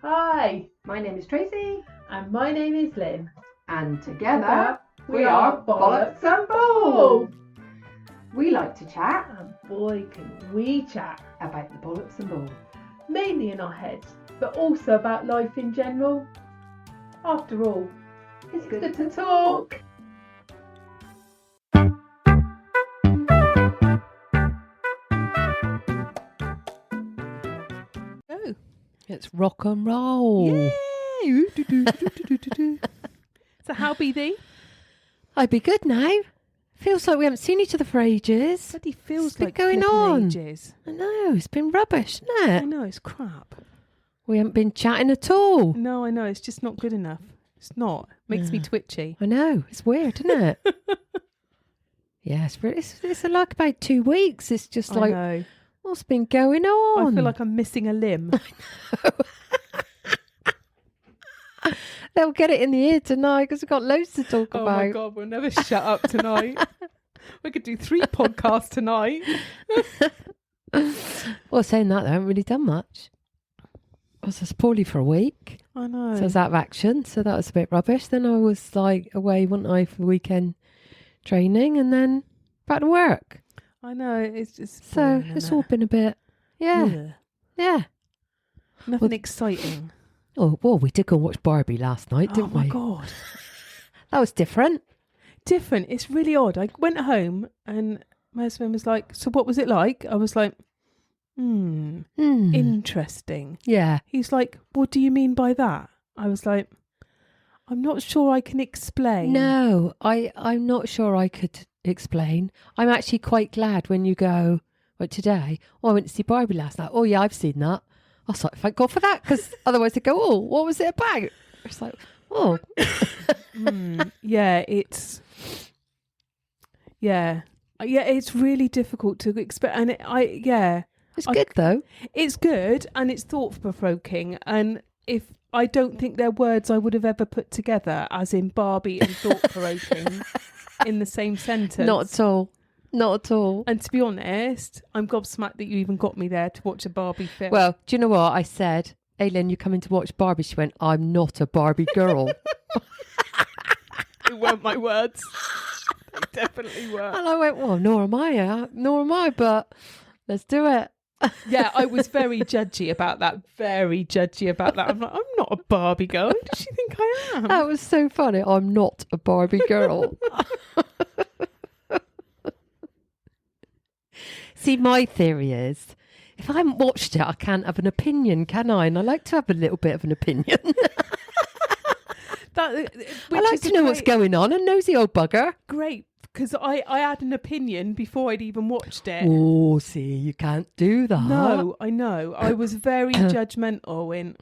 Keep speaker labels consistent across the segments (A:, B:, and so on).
A: Hi,
B: My name is Tracy,
A: and my name is Lynn.
B: and together
A: we are
B: Bollocks and Ball. We like to chat
A: And boy, can we chat.
B: about the bollocks and ball.
A: Mainly in our heads, but also about life in general. After all, it's good to talk.
C: Oh, it's rock and roll.
D: Yay! So how be thee?
C: I'd be good now. Feels like we haven't seen each other for ages.
D: Bloody feels
C: What's been
D: like
C: going
D: flipping
C: on?
D: ages.
C: I know, it's been rubbish,
D: I
C: hasn't it?
D: know, it's crap.
C: We haven't been chatting at all.
D: No, I know, it's just not good enough. It's not. Makes me
C: Yeah.
D: twitchy.
C: I know, it's weird, isn't it? Yeah, it's like about 2 weeks. It's just
D: I
C: like,
D: know.
C: what's been going on?
D: I feel like I'm missing a limb.
C: They'll get it in the ear tonight because we've got loads to talk
D: Oh
C: about.
D: my God, we'll never shut up tonight. We could do 3 podcasts tonight.
C: Well, saying that, I haven't really done much. I was just poorly for a week.
D: I know.
C: So I was out of action, so that was a bit rubbish. Then I was like away, wasn't I, for weekend training, and then back to work.
D: I know, it's just
C: So
D: boring,
C: it's
D: isn't
C: all
D: it?
C: been a bit, yeah.
D: Nothing
C: Well,
D: exciting.
C: Oh, well, we did go and watch Barbie last night,
D: Oh
C: didn't
D: my
C: we?
D: God.
C: That was different.
D: Different. It's really odd. I went home and my husband was like, so what was it like? I was like, interesting.
C: Yeah.
D: He's like, what do you mean by that? I was like, I'm not sure I can explain.
C: No, I'm not sure I could explain. I'm actually quite glad when you go, well, today, I went to see Barbie last night. Oh, yeah, I've seen that. I was like, thank God for that, because otherwise they go, oh, what was it about? It's like, oh.
D: Yeah, it's really difficult to explain. And
C: It's good, though.
D: it's good and it's thought provoking. And if I don't think they're words I would have ever put together, as in Barbie and thought provoking, in the same sentence.
C: Not at all. Not at all.
D: And to be honest, I'm gobsmacked that you even got me there to watch a Barbie film.
C: Well, do you know what I said? Aileen, you coming to watch Barbie? She went, I'm not a Barbie girl.
D: it weren't my words. They definitely were.
C: And I went, well, nor am I, but let's do it.
D: Yeah, I was very judgy about that. I'm like, I'm not a Barbie girl. Who does she think I am?
C: That was so funny. I'm not a Barbie girl. See, my theory is, if I haven't watched it, I can't have an opinion, can I? And I like to have a little bit of an opinion. I like to know what's going on, a nosy old bugger.
D: Great, because I had an opinion before I'd even watched it.
C: Oh, see, you can't do that.
D: No, I know. I was very judgmental in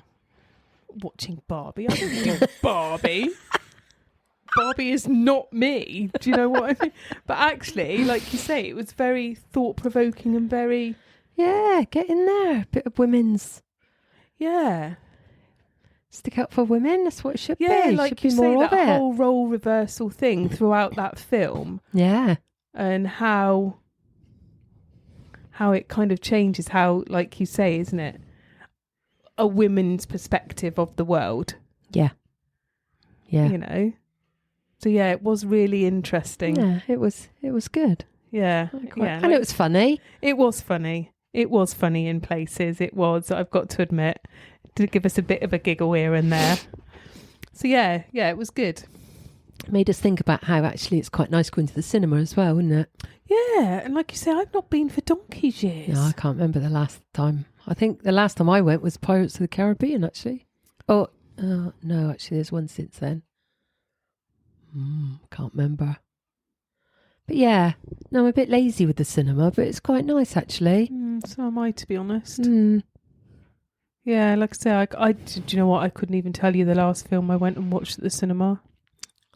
D: watching Barbie. I don't do Barbie. Barbie is not me. Do you know what I mean? But actually, like you say, it was very thought-provoking and very...
C: Yeah, get in there. A bit of women's...
D: Yeah.
C: Stick up for women. That's what it should be.
D: Yeah, like
C: should
D: you
C: be
D: say,
C: more
D: that
C: of it.
D: whole role reversal thing throughout that film.
C: Yeah.
D: And how it kind of changes how, like you say, isn't it? A women's perspective of the world.
C: Yeah. Yeah.
D: You know? So yeah, it was really interesting.
C: Yeah, it was good.
D: Yeah.
C: And it was funny.
D: It was funny. It was funny in places. It was, I've got to admit, to give us a bit of a giggle here and there. So yeah, it was good.
C: It made us think about how actually it's quite nice going to the cinema as well, isn't it?
D: Yeah, and like you say, I've not been for donkey's years.
C: No, I can't remember the last time. I think the last time I went was Pirates of the Caribbean, actually. Oh, no, actually there's one since then. Can't remember. But yeah, no, I'm a bit lazy with the cinema, but it's quite nice actually.
D: So am I, to be honest. Yeah, like I say, I do you know what? I couldn't even tell you the last film I went and watched at the cinema.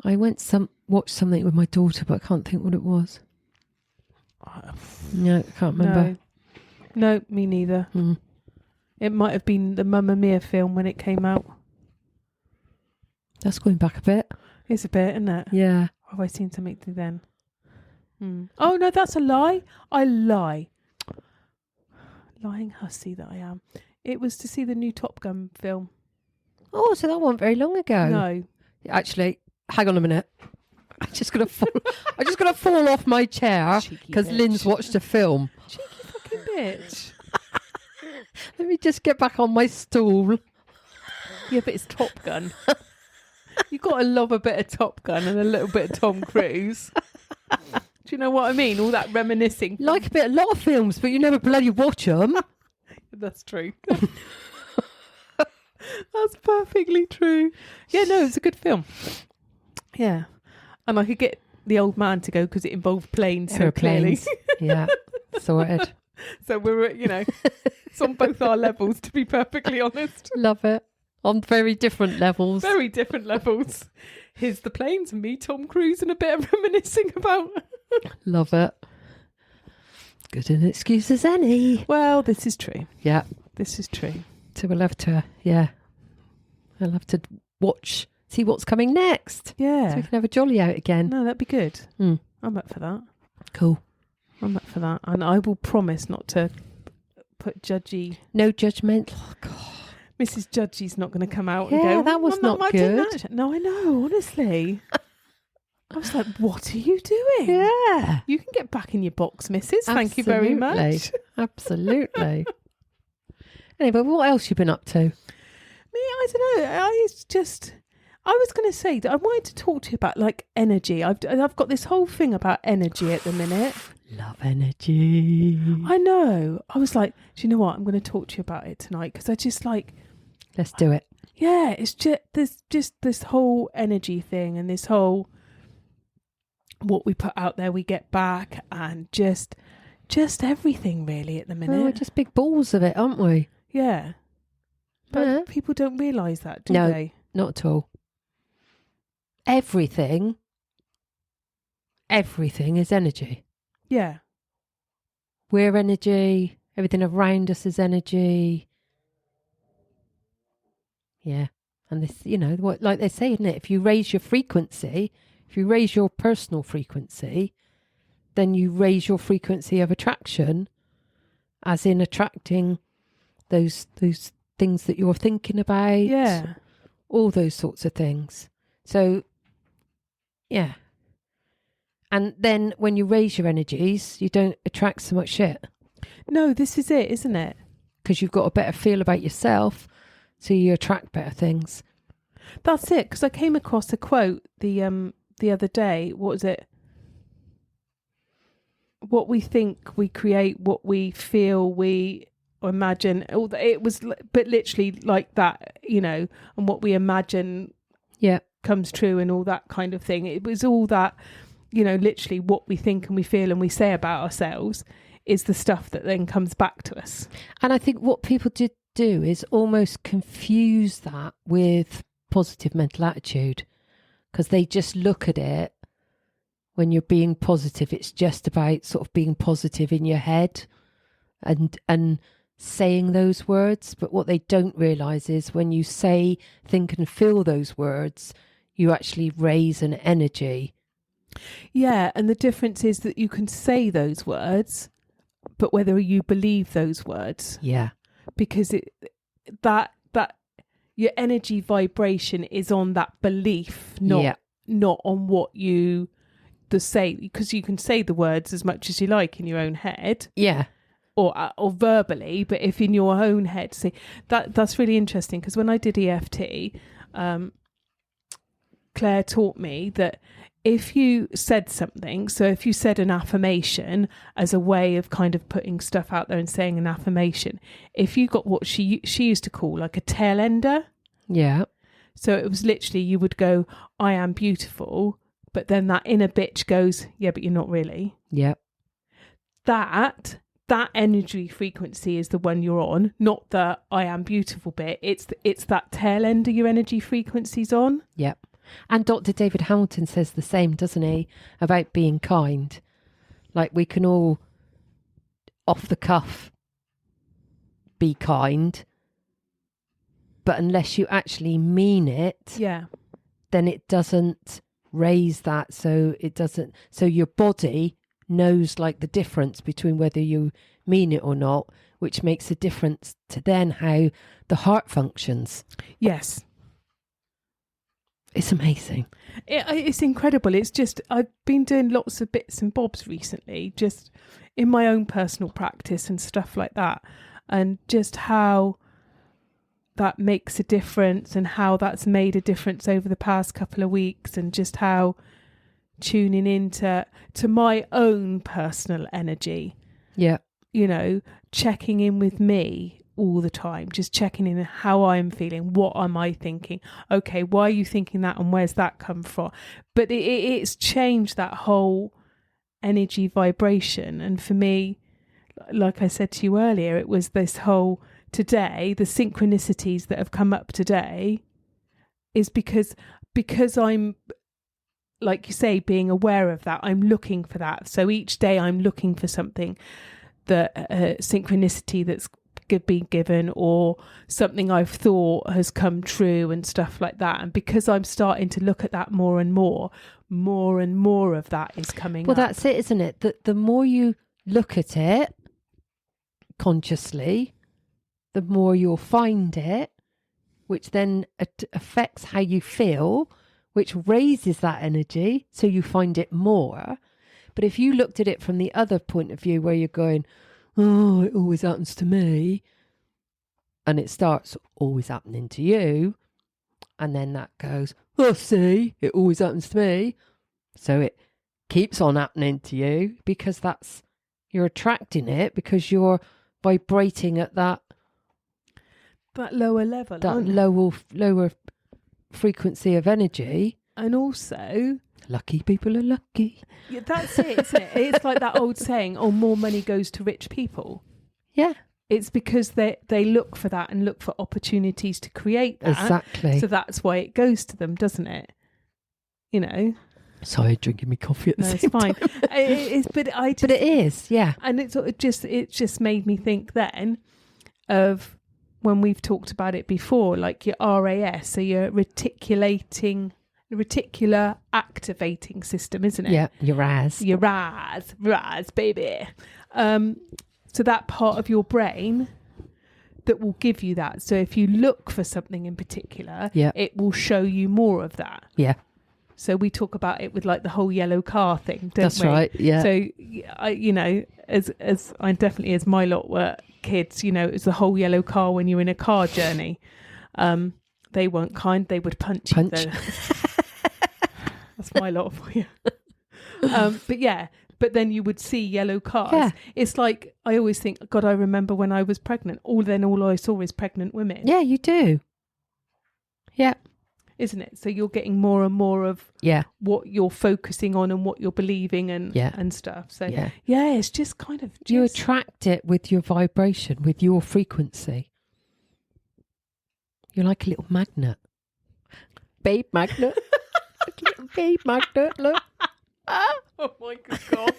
C: I went watched something with my daughter, but I can't think what it was. No, I can't remember.
D: No, me neither. It might have been the Mamma Mia film when it came out.
C: That's going back a bit.
D: It's a bit, isn't it?
C: Yeah.
D: Or have I seen something through then? Oh, no, that's a lie. I lie. Lying hussy that I am. It was to see the new Top Gun film.
C: Oh, so that wasn't very long ago.
D: No.
C: Actually, hang on a minute. I'm just gonna fall off my chair
D: Cheeky
C: because
D: bitch.
C: Lynn's watched a film.
D: Cheeky fucking bitch.
C: Let me just get back on my stool.
D: Yeah, but it's Top Gun. You got to love a bit of Top Gun and a little bit of Tom Cruise. Do you know what I mean? All that reminiscing.
C: Like a lot of films, but you never bloody watch them.
D: That's true. That's perfectly true. Yeah, no, it's a good film. Yeah. And I could get the old man to go because it involved planes so clearly.
C: Airplanes. Yeah, sorted.
D: So we're, it's on both our levels, to be perfectly honest.
C: Love it. On very different levels.
D: Very different levels. Here's the planes and me, Tom Cruise, and a bit of reminiscing about.
C: Love it. Good an excuse as any.
D: Well, this is true.
C: Yeah.
D: This is true.
C: So we'll have to, I'll have to see what's coming next.
D: Yeah.
C: So we can have a jolly out again.
D: No, that'd be good.
C: Mm.
D: I'm up for that.
C: Cool.
D: I'm up for that. And I will promise not to put judgy.
C: No judgment. Oh, God.
D: Mrs. Judgy's not going to come out
C: Yeah,
D: and go,
C: that was not
D: I didn't
C: good."
D: actually-" No, I know, honestly. I was like, what are you doing?
C: Yeah.
D: You can get back in your box, Mrs. Thank you very much.
C: Absolutely. Anyway, what else you been up to?
D: Me, I don't know. I was going to say that I wanted to talk to you about like energy. I've got this whole thing about energy at the minute.
C: Love energy.
D: I know. I was like, do you know what? I'm going to talk to you about it tonight because I just like,
C: Let's do it.
D: yeah, it's just this whole energy thing and this whole what we put out there we get back and just everything really at the minute.
C: Oh, we're just big balls of it, aren't we?
D: Yeah. But
C: Yeah.
D: people don't realise that, do
C: No.
D: they?
C: Not at all. Everything is energy.
D: Yeah.
C: We're energy. Everything around us is energy. Yeah. And this, what, like they say, isn't it? If you raise your frequency, if you raise your personal frequency, then you raise your frequency of attraction, as in attracting those things that you're thinking about.
D: Yeah.
C: All those sorts of things. So, yeah. And then when you raise your energies, you don't attract so much shit
D: No, this is it, isn't it?
C: because you've got a better feel about yourself, so you attract better things.
D: That's it. Because I came across a quote the other day. What was it? What we think, we create. What we feel, we imagine. It was, but literally like that, and what we imagine,
C: Yeah.
D: comes true, and all that kind of thing. It was all that, literally what we think and we feel and we say about ourselves is the stuff that then comes back to us.
C: And I think what people do is almost confuse that with positive mental attitude, because they just look at it when you're being positive. It's just about sort of being positive in your head and saying those words. But what they don't realise is when you say, think and feel those words, you actually raise an energy.
D: Yeah, and the difference is that you can say those words, but whether you believe those words,
C: Yeah.
D: because that your energy vibration is on that belief, not on what you say, because you can say the words as much as you like in your own head.
C: Yeah.
D: Or verbally, but if in your own head, see that's really interesting, because when I did EFT, Claire taught me that if you said something, so if you said an affirmation as a way of kind of putting stuff out there and saying an affirmation, if you got what she used to call like a tail ender,
C: Yeah.
D: so it was literally you would go, I am beautiful, but then that inner bitch goes, yeah, but you're not really.
C: Yeah.
D: That energy frequency is the one you're on, not the I am beautiful bit. It's that tail end of your energy frequency's on.
C: Yeah. And Dr. David Hamilton says the same, doesn't he, about being kind? Like we can all, off the cuff, be kind, but unless you actually mean it,
D: Yeah.
C: then it doesn't raise that. So your body knows like the difference between whether you mean it or not, which makes a difference to then how the heart functions.
D: Yes.
C: It's amazing.
D: It's incredible. It's just, I've been doing lots of bits and bobs recently, just in my own personal practice and stuff like that. And just how that makes a difference and how that's made a difference over the past couple of weeks, and just how tuning into my own personal energy,
C: Yeah.
D: checking in with me all the time, just checking in how I'm feeling, what am I thinking, okay, why are you thinking that and where's that come from? But it's changed that whole energy vibration. And for me, like I said to you earlier, it was this whole today, the synchronicities that have come up today is because I'm, like you say, being aware of that, I'm looking for that. So each day I'm looking for something, that synchronicity that's been given, or something I've thought has come true and stuff like that. And because I'm starting to look at that more and more of that is coming up.
C: Well, that's it, isn't it? That the more you look at it consciously, the more you'll find it, which then affects how you feel, which raises that energy, so you find it more. But if you looked at it from the other point of view, where you're going, oh, it always happens to me, and it starts always happening to you, and then that goes, oh, see, it always happens to me. So it keeps on happening to you, because you're attracting it, because you're vibrating at that
D: lower level,
C: that lower frequency of energy.
D: And also,
C: lucky people are lucky.
D: yeah, that's it, isn't it? It's like that old saying, oh, more money goes to rich people.
C: Yeah,
D: it's because they look for that and look for opportunities to create that.
C: exactly.
D: So that's why it goes to them, doesn't it?
C: Sorry, drinking me coffee at the
D: No,
C: same
D: it's fine.
C: time.
D: But
C: it is, yeah.
D: And it just made me think then of when we've talked about it before, like your RAS, so your reticular activating system, isn't it?
C: Yeah, your RAS.
D: Your RAS, baby. So that part of your brain that will give you that. So if you look for something in particular,
C: Yeah.
D: it will show you more of that.
C: Yeah,
D: So we talk about it with like the whole yellow car thing, don't
C: that's
D: we?
C: right. Yeah.
D: So as I definitely, as my lot were kids, it's the whole yellow car when you're in a car journey. They weren't kind; they would punch you. Though. That's my lot for you. But then you would see yellow cars.
C: Yeah.
D: It's like, I always think, God, I remember when I was pregnant. All I saw is pregnant women.
C: Yeah, you do. Yeah.
D: Isn't it? So you're getting more and more of what you're focusing on and what you're believing and stuff. So it's just kind of
C: you attract it with your vibration, with your frequency. You're like a little magnet. Babe magnet. Little babe magnet, look.
D: Oh my good God.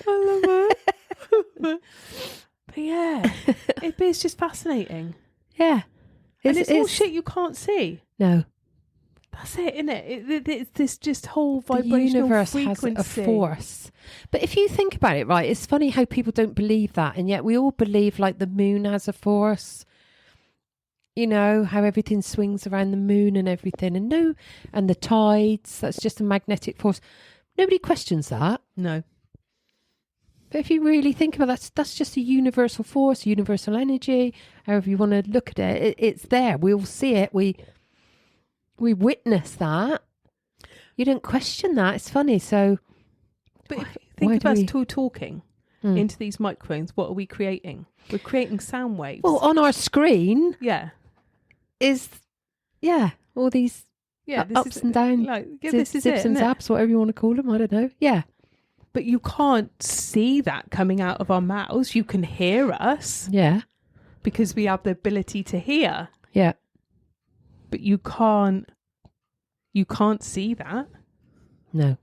D: I love it. But yeah, it's just fascinating.
C: Yeah.
D: And it's all shit you can't see.
C: No.
D: That's it, isn't it? It's this just whole
C: The
D: vibrational
C: universe
D: frequency.
C: has a force. But if you think about it, right, it's funny how people don't believe that. And yet we all believe like the moon has a force. How everything swings around the moon and everything. And the tides, that's just a magnetic force. Nobody questions that.
D: No.
C: But if you really think about that, that's just a universal force, universal energy, however you want to look at it. It's there. We all see it. We witness that. You don't question that. It's funny. So,
D: but think of us two talking into these microphones. What are we creating? We're creating sound waves.
C: Well, on our screen,
D: is
C: all these ups and downs,
D: this is
C: zips and zaps, whatever you want to call them. I don't know. Yeah.
D: But you can't see that coming out of our mouths. You can hear us.
C: Yeah.
D: Because we have the ability to hear.
C: Yeah.
D: But you can't see that.
C: No.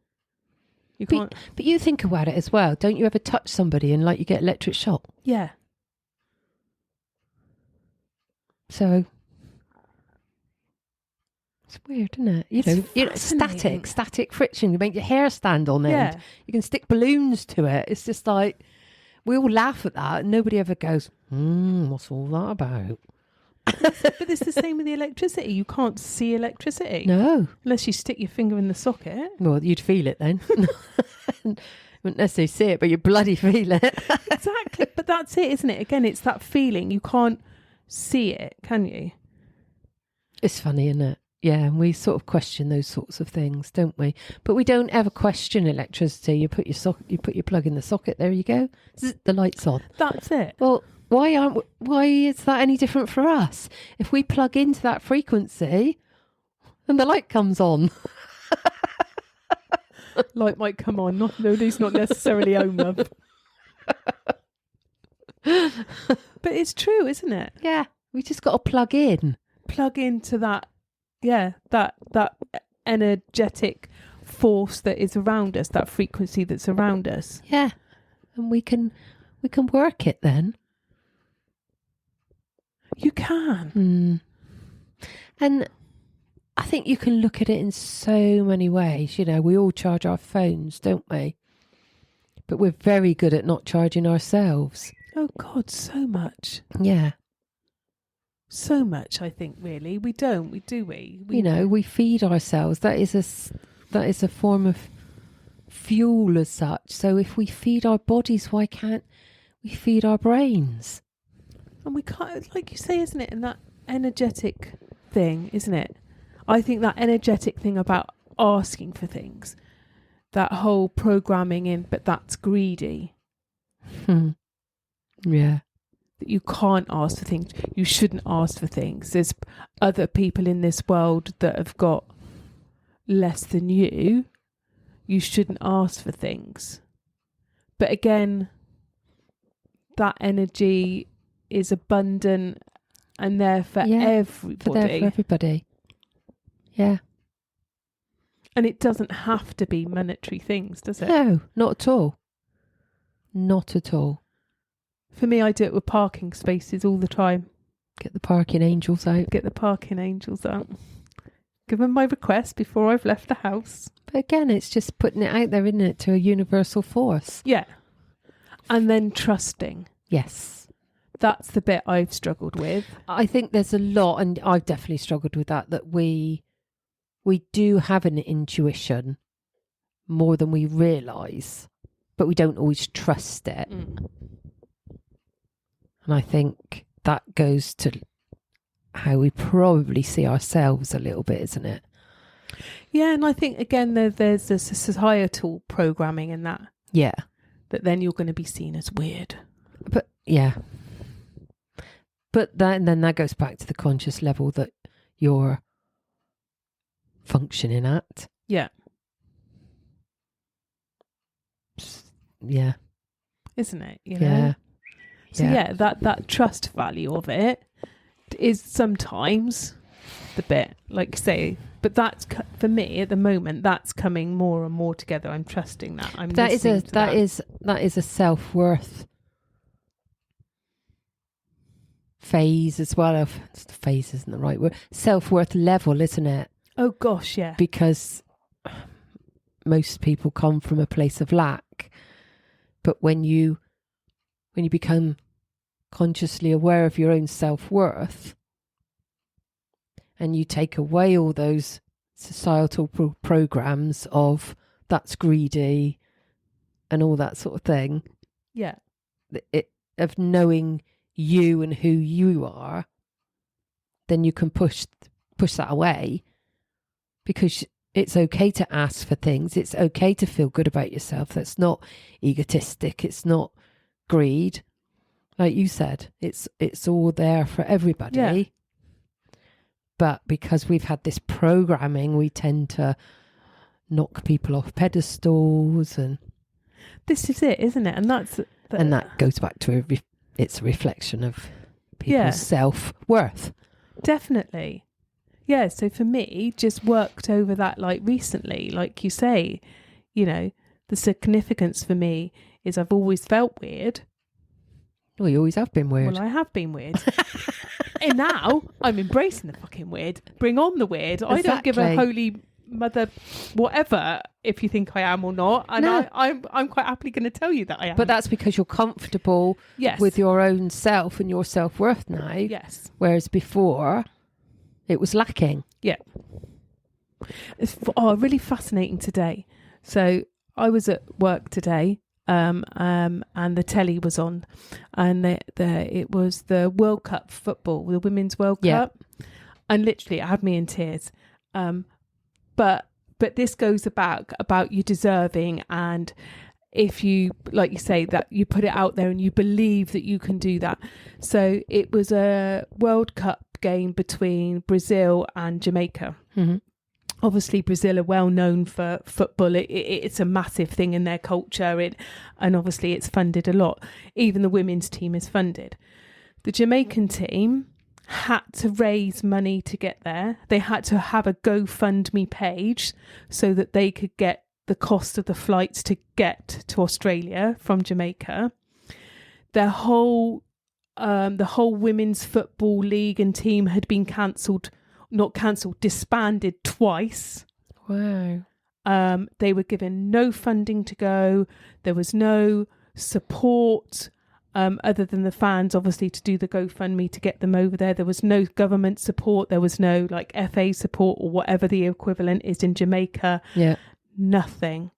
D: You can't.
C: But you think about it as well. Don't you ever touch somebody and like you get electric shock?
D: Yeah.
C: So it's weird, isn't it? Static friction. You make your hair stand on end.
D: Yeah.
C: You can stick balloons to it. It's just like, we all laugh at that and nobody ever goes, what's all that about?
D: But it's the same with the electricity. You can't see electricity
C: No.
D: unless you stick your finger in the socket.
C: Well, you'd feel it then. Wouldn't necessarily see it, but you bloody feel it.
D: Exactly. But that's it, isn't it? Again, it's that feeling. You can't see it, can you?
C: It's funny, isn't it? Yeah, and we sort of question those sorts of things, don't we? But we don't ever question electricity. You put your plug in the socket. There you go. Zzz, the light's on.
D: That's it.
C: Well, why is that any different for us? If we plug into that frequency, and the light comes on.
D: Light might come on. Nobody's not necessarily home, love. But it's true, isn't it?
C: Yeah, we just got to plug in.
D: Plug into that. Yeah, that energetic force that is around us, that frequency that's around us.
C: Yeah, and we can work it then.
D: You can.
C: And I think you can look at it in so many ways. You know, we all charge our phones, don't we? But we're very good at not charging ourselves.
D: Oh God, so much.
C: Yeah.
D: So much, I think, really. We don't, do we?
C: You know, we feed ourselves. That is a form of fuel as such. So if we feed our bodies, why can't we feed our brains?
D: And we can't, like you say, isn't it? And that energetic thing, isn't it? I think that energetic thing about asking for things, that whole programming in, but that's greedy.
C: Yeah.
D: That you can't ask for things. You shouldn't ask for things. There's other people in this world that have got less than you. You shouldn't ask for things. But again, that energy is abundant and there for everybody.
C: For everybody. Yeah.
D: And it doesn't have to be monetary things, does it?
C: No, not at all. Not at all.
D: For me, I do it with parking spaces all the time.
C: Get the parking angels out.
D: Get the parking angels out. Give them my request before I've left the house.
C: But again, it's just putting it out there, isn't it, to a universal force?
D: Yeah. And then trusting.
C: Yes.
D: That's the bit I've struggled with.
C: I think there's a lot, and I've definitely struggled with that we do have an intuition more than we realise, but we don't always trust it. And I think that goes to how we probably see ourselves a little bit, isn't it?
D: Yeah, and I think, again, there's this societal programming in that.
C: Yeah.
D: That then you're going to be seen as weird.
C: But, yeah. But then that goes back to the conscious level that you're functioning at.
D: Yeah.
C: Yeah.
D: Isn't it? You know?
C: Yeah.
D: So yeah, that trust value of it is sometimes the bit, like say, but that's for me at the moment. That's coming more and more together. I'm trusting that. That
C: is a self-worth phase as well. Phase isn't the right word. Self-worth level, isn't it?
D: Oh gosh, yeah.
C: Because most people come from a place of lack, but when you become consciously aware of your own self-worth and you take away all those societal programs of that's greedy and all that sort of thing,
D: yeah,
C: of knowing you and who you are, then you can push that away, because it's okay to ask for things. It's okay to feel good about yourself. That's not egotistic. It's not greed. Like you said, it's all there for everybody.
D: Yeah.
C: But because we've had this programming, we tend to knock people off pedestals, and
D: this is it, isn't it? And
C: that goes back to it's a reflection of people's self-worth.
D: Definitely. Yeah, so for me, just worked over that like recently, like you say, you know, the significance for me is I've always felt weird.
C: Well, you always have been weird.
D: Well, I have been weird. And now I'm embracing the fucking weird. Bring on the weird.
C: Exactly.
D: I don't give a holy mother, whatever, if you think I am or not. And
C: No.
D: I'm quite happily going to tell you that I am.
C: But that's because you're comfortable
D: yes.
C: with your own self and your self-worth now.
D: Yes.
C: Whereas before, it was lacking.
D: It's really fascinating today. So I was at work today, and the telly was on, and it was the World Cup football, the Women's World
C: Yeah.
D: Cup, and literally it had me in tears. But this goes about you deserving, and if you, like you say, that you put it out there and you believe that you can do that. So it was a World Cup game between Brazil and Jamaica.
C: Mm-hmm.
D: Obviously, Brazil are well known for football. It's a massive thing in their culture, and obviously it's funded a lot. Even the women's team is funded. The Jamaican team had to raise money to get there. They had to have a GoFundMe page so that they could get the cost of the flights to get to Australia from Jamaica. The whole women's football league and team had been disbanded twice.
C: Wow.
D: They were given no funding to go. There was no support other than the fans, obviously, to do the GoFundMe to get them over there. There was no government support. There was no FA support or whatever the equivalent is in Jamaica.
C: Yeah.
D: Nothing.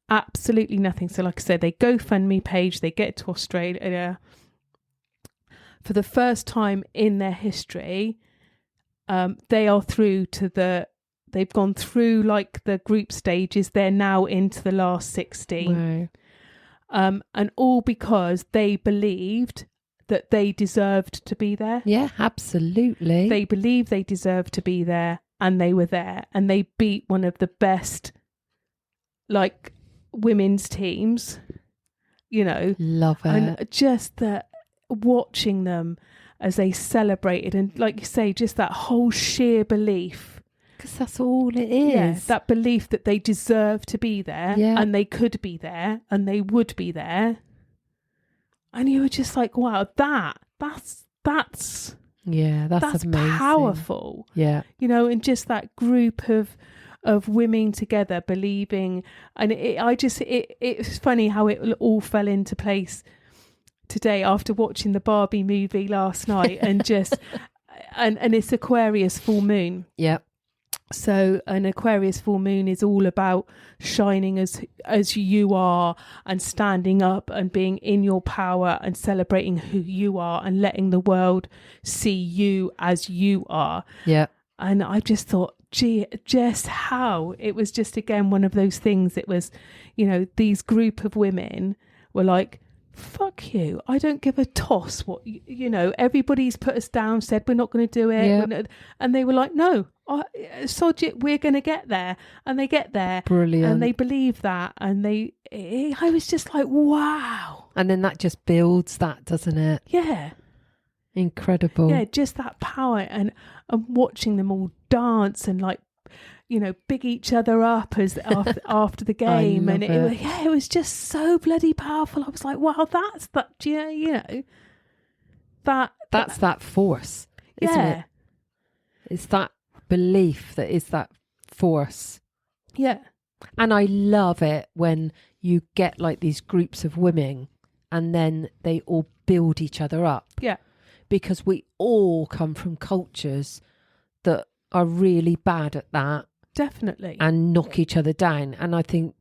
D: Absolutely nothing. So like I said, they GoFundMe page, they get to Australia. For the first time in their history, they are through they've gone through the group stages. They're now into the last 16.
C: Wow.
D: And all because they believed that they deserved to be there.
C: Yeah, absolutely.
D: They believed they deserved to be there, and they were there, and they beat one of the best women's teams,
C: Love it.
D: and just watching them as they celebrated, and like you say, just that whole sheer belief,
C: Because that's all it is.
D: yeah, that belief that they deserve to be there,
C: Yeah.
D: and they could be there, and they would be there, and you were just like, wow, that's
C: Yeah, that's amazing.
D: powerful.
C: Yeah.
D: And just that group of women together believing, and it's funny how it all fell into place today after watching the Barbie movie last night, and just and it's Aquarius full moon.
C: Yeah.
D: So an Aquarius full moon is all about shining as you are, and standing up and being in your power and celebrating who you are and letting the world see you as you are.
C: Yeah.
D: And I just thought, gee, just how it was just, again, one of those things. It was, these group of women were like, fuck you, I don't give a toss what, everybody's put us down, said we're not going to do it.
C: Yeah.
D: And they were like, no, sod it, we're going to get there. And they get there.
C: Brilliant.
D: And they believe that. And I was just like, wow.
C: And then that just builds that, doesn't it?
D: Yeah.
C: Incredible.
D: Yeah, just that power, and watching them all dance and big each other up as after the game,
C: I
D: and
C: love
D: it was just so bloody powerful. I was like, wow, that's
C: that force, isn't
D: yeah,
C: it? It's that belief that is that force.
D: yeah,
C: And I love it when you get these groups of women and then they all build each other up.
D: yeah,
C: Because we all come from cultures that are really bad at that
D: definitely,
C: and knock each other down. And I think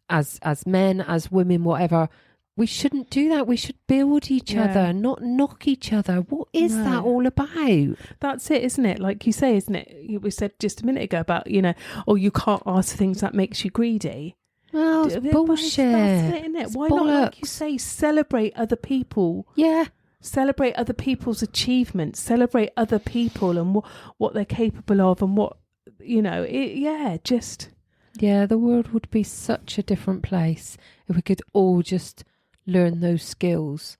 C: as men, as women, whatever, we shouldn't do that. We should build each
D: Yeah.
C: other, not knock each other. What is
D: No.
C: that all about?
D: that's it, isn't it? Like you say, isn't it? We said just a minute ago about you can't ask things that makes you greedy.
C: Well, it's
D: But
C: bullshit.
D: That's it, isn't it?
C: It's
D: Why not, like you
C: bollocks.
D: say, celebrate other people?
C: Yeah.
D: Celebrate other people's achievements, celebrate other people and what they're capable of, and what just
C: Yeah, the world would be such a different place if we could all just learn those skills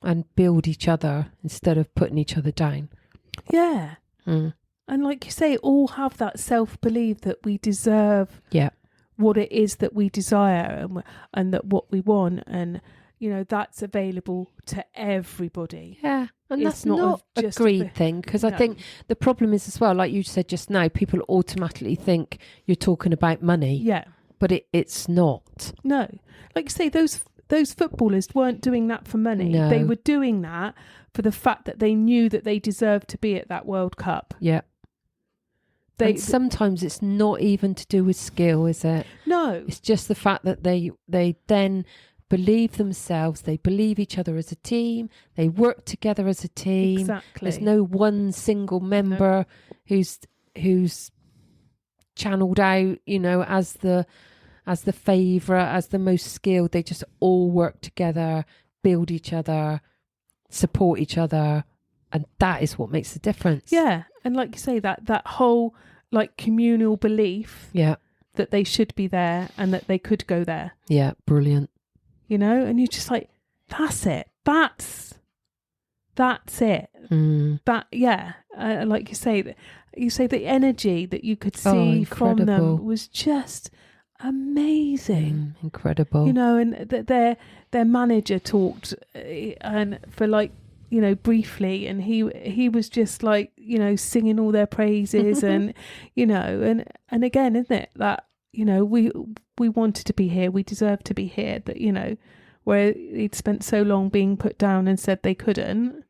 C: and build each other instead of putting each other down.
D: yeah.
C: Mm.
D: And like you say, all have that self-belief that we deserve
C: Yeah.
D: what it is that we desire, and that what we want. And that's available to everybody.
C: Yeah. And
D: It's
C: that's
D: not
C: not a
D: just
C: greed thing, because I
D: No.
C: think the problem is as well, like you said just now, people automatically think you're talking about money,
D: Yeah.
C: but it's not.
D: No. Like you say, those footballers weren't doing that for money.
C: No.
D: They were doing that for the fact that they knew that they deserved to be at that World Cup.
C: Yeah. And sometimes it's not even to do with skill, is it?
D: No.
C: It's just the fact that they then believe themselves, they believe each other as a team, they work together as a team.
D: Exactly.
C: There's no one single member who's channeled out, as the favourite, as the most skilled. They just all work together, build each other, support each other, and that is what makes the difference.
D: Yeah. And like you say, that whole like communal belief
C: Yeah.
D: that they should be there and that they could go there,
C: Yeah. Brilliant.
D: and you're just like, that's it. That's it.
C: Mm.
D: That, yeah. Like you say the energy that you could
C: Oh,
D: see from
C: incredible.
D: them was just amazing.
C: Incredible.
D: And their manager talked and for like, briefly, and he was just like, singing all their praises and and again, isn't it that we wanted to be here, we deserve to be here, that where he'd spent so long being put down and said they couldn't.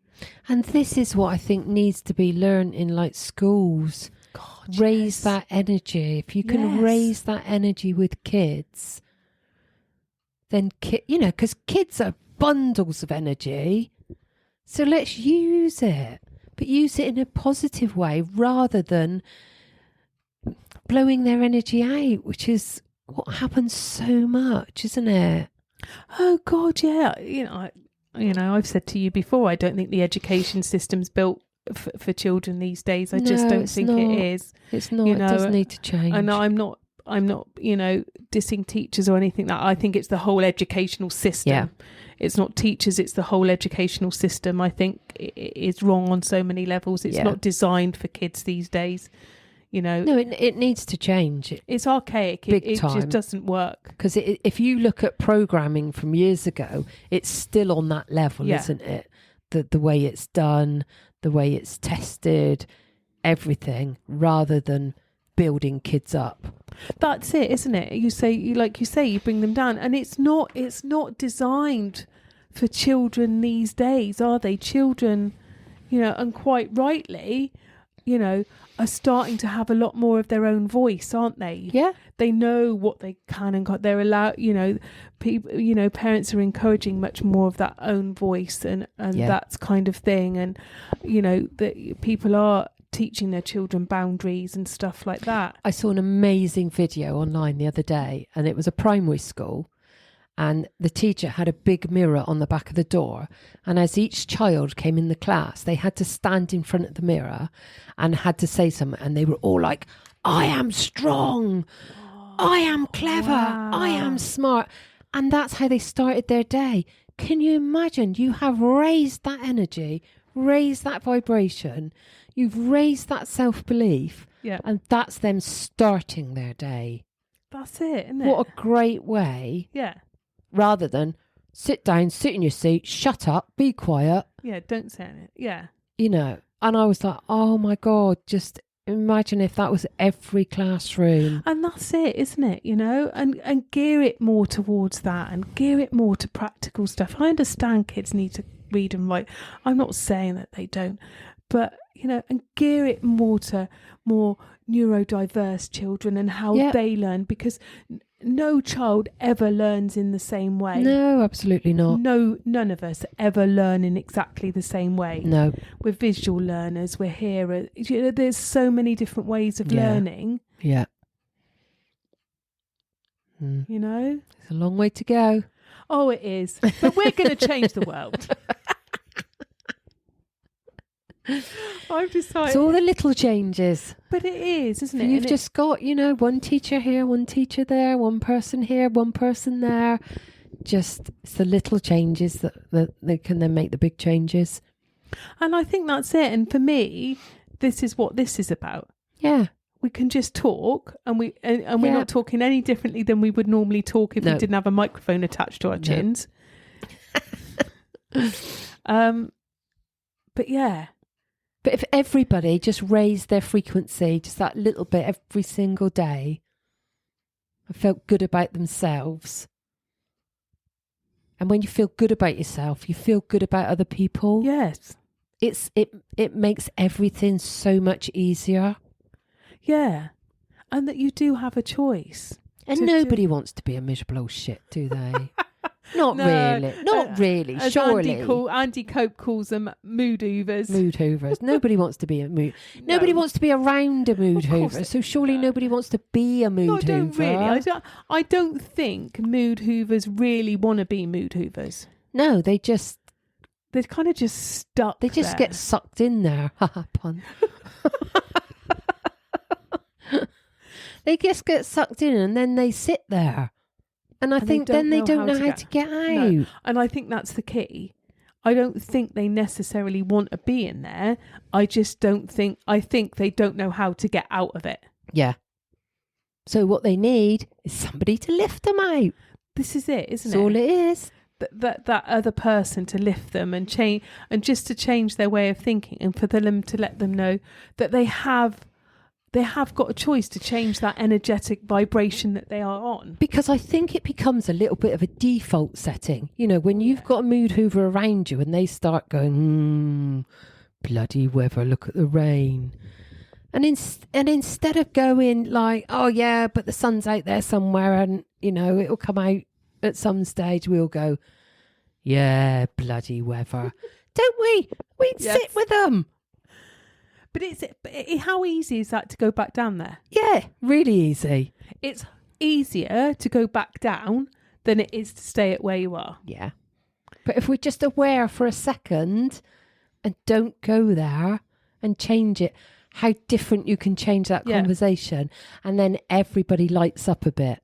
C: And this is what I think needs to be learned in like schools.
D: God,
C: Raise
D: yes.
C: that energy. If you can
D: Yes.
C: raise that energy with kids, then because kids are bundles of energy. So let's use it, but use it in a positive way rather than blowing their energy out, which is what happens so much, isn't it?
D: Oh God, yeah. I've said to you before, I don't think the education system's built for children these days. I just
C: No,
D: don't
C: it's
D: think
C: not.
D: it is.
C: It's not. It does need to change.
D: And I'm not dissing teachers or anything. That I think it's the whole educational system.
C: Yeah.
D: It's not teachers, it's the whole educational system. I think it is wrong on so many levels. It's
C: Yeah.
D: not designed for kids these days.
C: No, it needs to change.
D: It's archaic.
C: Big
D: It
C: time.
D: just doesn't work.
C: Because if you look at programming from years ago, it's still on that level,
D: Yeah.
C: isn't it? The way it's done, the way it's tested, everything, rather than building kids up.
D: That's it, isn't it? You bring them down, and it's not designed for children these days, are they? Children, and quite rightly, are starting to have a lot more of their own voice, aren't they?
C: Yeah.
D: They know what they can and can't. They're allowed, people, parents are encouraging much more of that own voice and
C: Yeah.
D: that kind of thing. And, that people are teaching their children boundaries and stuff like that.
C: I saw an amazing video online the other day, and it was a primary school, and the teacher had a big mirror on the back of the door, and as each child came in the class, they had to stand in front of the mirror and had to say something, and they were all like, I am strong, I am clever,
D: wow.
C: I am smart. And that's how they started their day. Can you imagine? You have raised that energy, raised that vibration, you've raised that self-belief,
D: Yeah.
C: and that's them starting their day.
D: That's it, isn't it?
C: What a great way,
D: Yeah.
C: rather than sit down, sit in your seat, shut up, be quiet,
D: Yeah, don't say it. Yeah.
C: And I was like, oh my God, just imagine if that was every classroom.
D: And that's it, isn't it? And gear it more towards that and gear it more to practical stuff. I understand kids need to read and write. I'm not saying that they don't, but, and gear it more to more neurodiverse children and how
C: Yeah.
D: they learn, because no child ever learns in the same way.
C: No, absolutely not.
D: No, none of us ever learn in exactly the same way.
C: No.
D: We're visual learners. We're here. There's so many different ways of
C: Yeah.
D: learning.
C: Yeah. It's a long way to go.
D: Oh, it is. But we're going to change the world. I've decided.
C: It's all the little changes.
D: But it is, isn't it?
C: You've
D: And
C: just got, one teacher here, one teacher there, one person here, one person there. Just it's the little changes that they can then make the big changes.
D: and I think that's it. And for me, this is what this is about.
C: Yeah.
D: We can just talk, and we're
C: Yeah.
D: not talking any differently than we would normally talk if
C: No.
D: we didn't have a microphone attached to our chins. But yeah,
C: But if everybody just raised their frequency just that little bit every single day and felt good about themselves. And when you feel good about yourself, you feel good about other people.
D: yes,
C: It makes everything so much easier.
D: yeah, and that you do have a choice.
C: And
D: To-
C: nobody wants to be a miserable old shit, do they? Not
D: No,
C: really. Not really.
D: As
C: Surely.
D: Andy Cope calls them mood hoovers.
C: Mood hoovers. Nobody wants to be a mood. Nobody wants to be around a mood
D: Of course
C: hoover. So surely nobody wants to be a mood
D: No, I
C: hoover.
D: don't really. I don't think mood hoovers really want to be mood hoovers.
C: No, they just
D: They're kind of just stuck.
C: They just
D: there.
C: get sucked in there. Haha, pun. They just get sucked in and then they sit there. And I
D: And they
C: think
D: don't
C: then they
D: know
C: don't
D: how
C: know
D: to
C: how
D: get-
C: to get out.
D: No. And I think that's the key. I don't think they necessarily want to be in there. I think they don't know how to get out of it.
C: Yeah. So what they need is somebody to lift them out.
D: This is it, isn't
C: That's all it is.
D: That other person to lift them and change, and just to change their way of thinking, and for them to let them know that they have got a choice to change that energetic vibration that they are on.
C: Because I think it becomes a little bit of a default setting. You know, when you've got a mood hoover around you and they start going, bloody weather, look at the rain. And instead of going like, oh yeah, but the sun's out there somewhere and, you know, it'll come out at some stage, we'll go, yeah, bloody weather. Don't we? We'd
D: Yes.
C: sit with them.
D: But how easy is that to go back down there?
C: Yeah, really easy.
D: It's easier to go back down than it is to stay at where you are.
C: Yeah. But if we're just aware for a second and don't go there and change it, how different you can change that
D: Yeah.
C: conversation. And then everybody lights up a bit.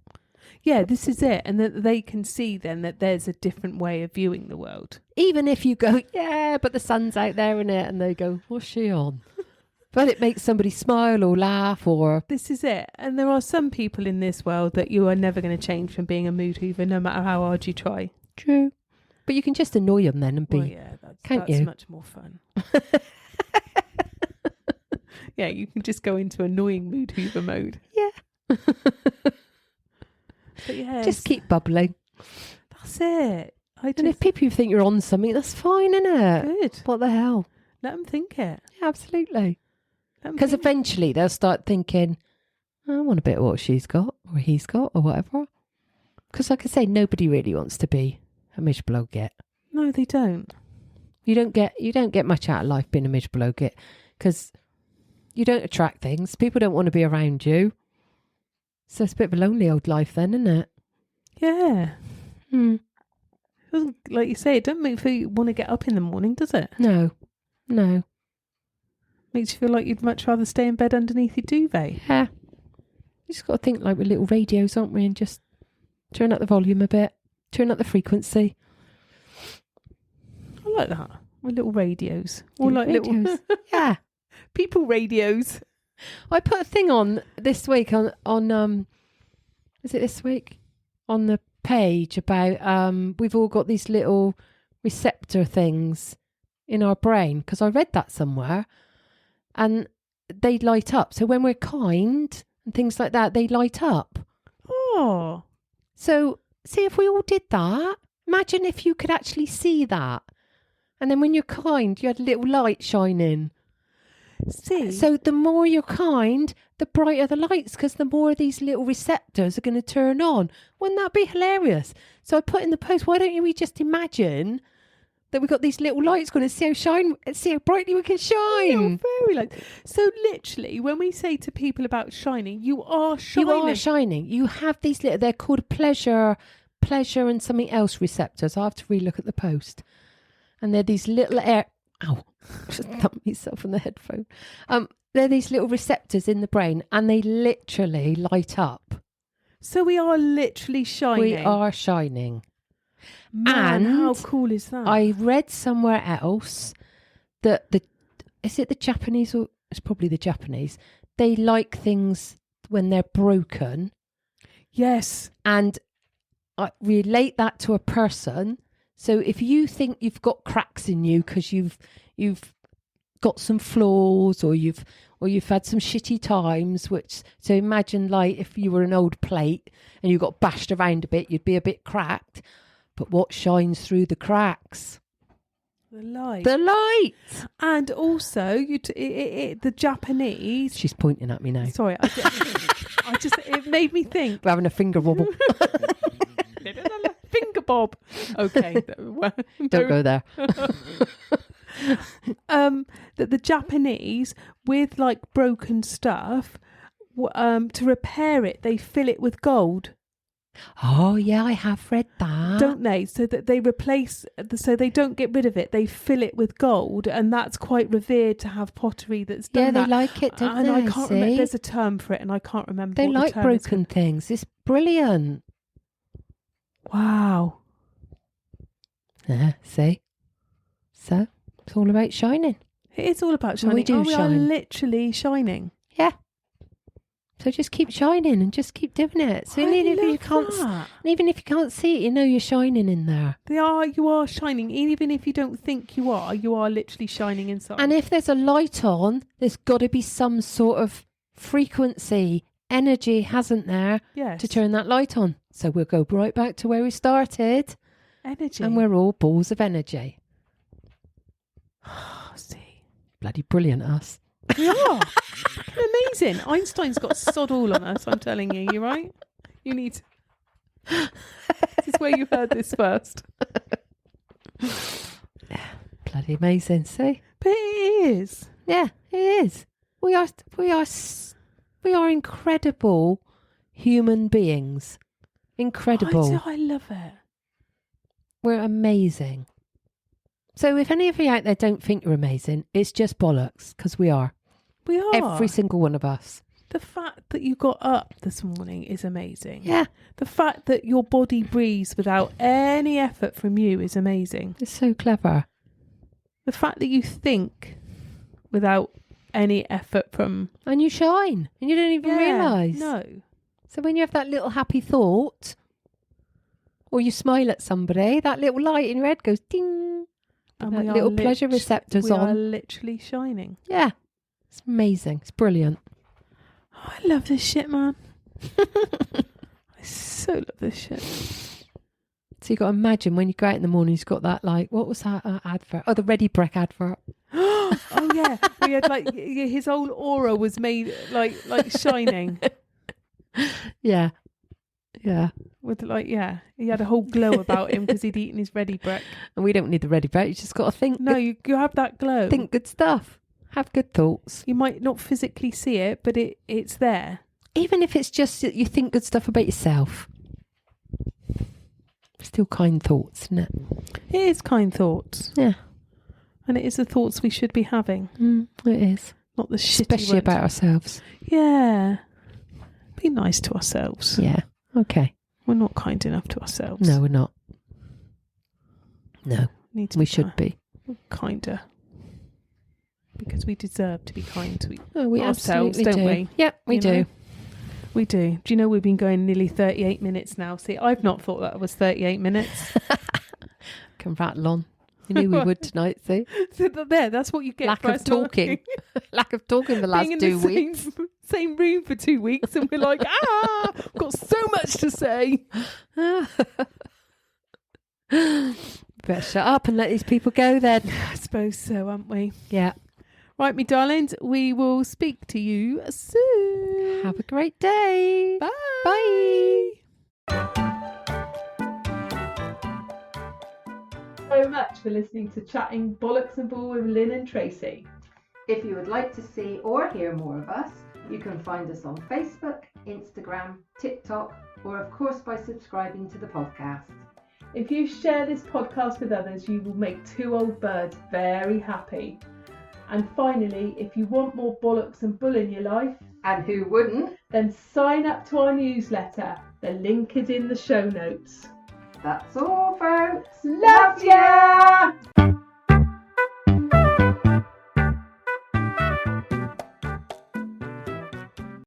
D: Yeah, this is it. And that they can see then that there's a different way of viewing the world.
C: Even if you go, yeah, but the sun's out there in it. And they go, what's she on? But it makes somebody smile or laugh or...
D: This is it. And there are some people in this world that you are never going to change from being a mood hoover, no matter how hard you try.
C: True. But you can just annoy them then and be...
D: Well, yeah,
C: can't
D: that's
C: you?
D: much more fun. Yeah, you can just go into annoying mood hoover mode.
C: Yeah.
D: But yeah,
C: Just keep bubbling.
D: that's it.
C: And if people think you're on something, that's fine, isn't it?
D: Good.
C: What the hell?
D: Let them think it.
C: Yeah, absolutely.
D: Let 'em
C: Because
D: think.
C: eventually they'll start thinking, I want a bit of what she's got or he's got or whatever. Because like I say, nobody really wants to be a miserable old git.
D: No, they don't.
C: You don't get much out of life being a miserable old git because you don't attract things. People don't want to be around you. So it's a bit of a lonely old life then, isn't it?
D: Yeah.
C: Hmm.
D: Doesn't, like you say, it doesn't make you want to get up in the morning, does it?
C: No.
D: Makes you feel like you'd much rather stay in bed underneath your duvet.
C: Yeah. You just got to think like we're little radios, aren't we? And just turn up the volume a bit. Turn up the frequency.
D: I like that. We're little radios. Or like
C: Radios.
D: little
C: Yeah.
D: people radios.
C: I put a thing on this week on is it this week? On the page about we've all got these little receptor things in our brain because I read that somewhere and they light up. So when we're kind and things like that, they light up.
D: Oh.
C: So see if we all did that. Imagine if you could actually see that. And then when you're kind, you had a little light shining.
D: See?
C: So the more you're kind, the brighter the lights, because the more these little receptors are going to turn on. Wouldn't that be hilarious? So I put in the post, why don't we just imagine that we've got these little lights going to see how brightly we can shine.
D: Very like. So literally, when we say to people about shining, you are shining.
C: You are shining. You have these little, they're called pleasure and something else receptors. I have to relook at the post. And they're these little ow, just thumped myself on the headphone. They're these little receptors in the brain and they literally light up.
D: So we are literally shining.
C: We are shining.
D: Man,
C: And
D: how cool is that?
C: I read somewhere else that is it the Japanese or it's probably the Japanese, they like things when they're broken.
D: Yes.
C: And I relate that to a person. So if you think you've got cracks in you because you've got some flaws or you've had some shitty times, so imagine like if you were an old plate and you got bashed around a bit, you'd be a bit cracked. But what shines through the cracks?
D: The light.
C: The light.
D: And also, the Japanese.
C: She's pointing at me now.
D: Sorry, it made me think.
C: We're having a finger wobble.
D: Finger bob. Okay.
C: Don't go there.
D: That the Japanese, with like broken stuff, to repair it, they fill it with gold.
C: Oh yeah, I have read that.
D: Don't they? So that they so they don't get rid of it. They fill it with gold, and that's quite revered to have pottery that's done.
C: Yeah,
D: that.
C: they like it, don't
D: and
C: they?
D: I can't remember. There's a term for it, and I can't remember.
C: They
D: what
C: like
D: the term is.
C: broken things. It's brilliant.
D: Wow.
C: Yeah, see? So, it's all about shining.
D: It is all about
C: And
D: shining.
C: we do
D: We are
C: shine.
D: literally shining.
C: Yeah. So just keep shining and just keep doing it. So even if you can't see it, you know you're shining in there.
D: You are shining. Even if you don't think you are literally shining inside.
C: And if there's a light on, there's got to be some sort of frequency, energy, hasn't there,
D: yes.
C: to turn that light on. So we'll go right back to where we started.
D: Energy.
C: And we're all balls of energy.
D: See.
C: Bloody brilliant, us.
D: We are. Amazing. Einstein's got sod all on us, I'm telling you. You right? You need to... This is where you heard this first.
C: Bloody amazing, see?
D: But it is.
C: Yeah, it is. We are incredible human beings. Incredible.
D: I love it.
C: We're amazing. So if any of you out there don't think you're amazing, it's just bollocks, because we are.
D: We are.
C: Every single one of us.
D: The fact that you got up this morning is amazing.
C: Yeah.
D: The fact that your body breathes without any effort from you is amazing.
C: It's so clever.
D: The fact that you think without any effort from...
C: And you shine, and you don't even realise.
D: No.
C: So when you have that little happy thought, or you smile at somebody, that little light in your head goes ding.
D: And
C: that
D: we are
C: little pleasure receptors
D: we
C: on.
D: We are literally shining.
C: Yeah. It's amazing. It's brilliant.
D: Oh, I love this shit, man. I so love this shit.
C: So you got to imagine when you go out in the morning, you've got that, like, what was that advert? Oh, the Ready Brek advert.
D: Oh, yeah. We had, like, his whole aura was made, like shining.
C: Yeah. Yeah.
D: With, like, yeah. He had a whole glow about him because he'd eaten his Ready Brek.
C: And we don't need the Ready Brek. You just got to think.
D: No, you have that glow.
C: Think good stuff. Have good thoughts.
D: You might not physically see it, but it's there.
C: Even if it's just that you think good stuff about yourself. Still kind thoughts, isn't it?
D: It is kind thoughts.
C: Yeah.
D: And it is the thoughts we should be having.
C: It is.
D: Not the shitty
C: Especially
D: ones.
C: about ourselves.
D: Yeah. Be nice to ourselves.
C: Yeah. Okay.
D: We're not kind enough to ourselves.
C: No, we're not. No.
D: We
C: should be.
D: Kinder. Because we deserve to be kind to
C: We
D: ourselves,
C: absolutely
D: don't
C: do.
D: we?
C: Yeah, we do.
D: Know? We do. Do you know we've been going nearly 38 minutes now? See, I've not thought that was 38 minutes.
C: Can rattle on. You knew we would tonight, see?
D: So that's what you get.
C: Lack
D: for
C: of
D: us not
C: talking. Lack of talking the last
D: being in
C: 2
D: the
C: weeks.
D: Same room for 2 weeks, and we're like, I've got so much to say.
C: Better shut up and let these people go then.
D: I suppose so, aren't we?
C: Yeah.
D: Right, me darlings, we will speak to you soon.
C: Have a great day.
D: Bye.
C: Bye.
A: So much for listening to Chatting Bollocks and Bull with Lynn and Tracy.
B: If you would like to see or hear more of us, you can find us on Facebook, Instagram, TikTok, or of course by subscribing to the podcast.
A: If you share this podcast with others, you will make two old birds very happy. And finally, if you want more bollocks and bull in your life,
B: And who wouldn't?
A: then sign up to our newsletter. The link is in the show notes.
B: That's all, folks.
A: Love ya!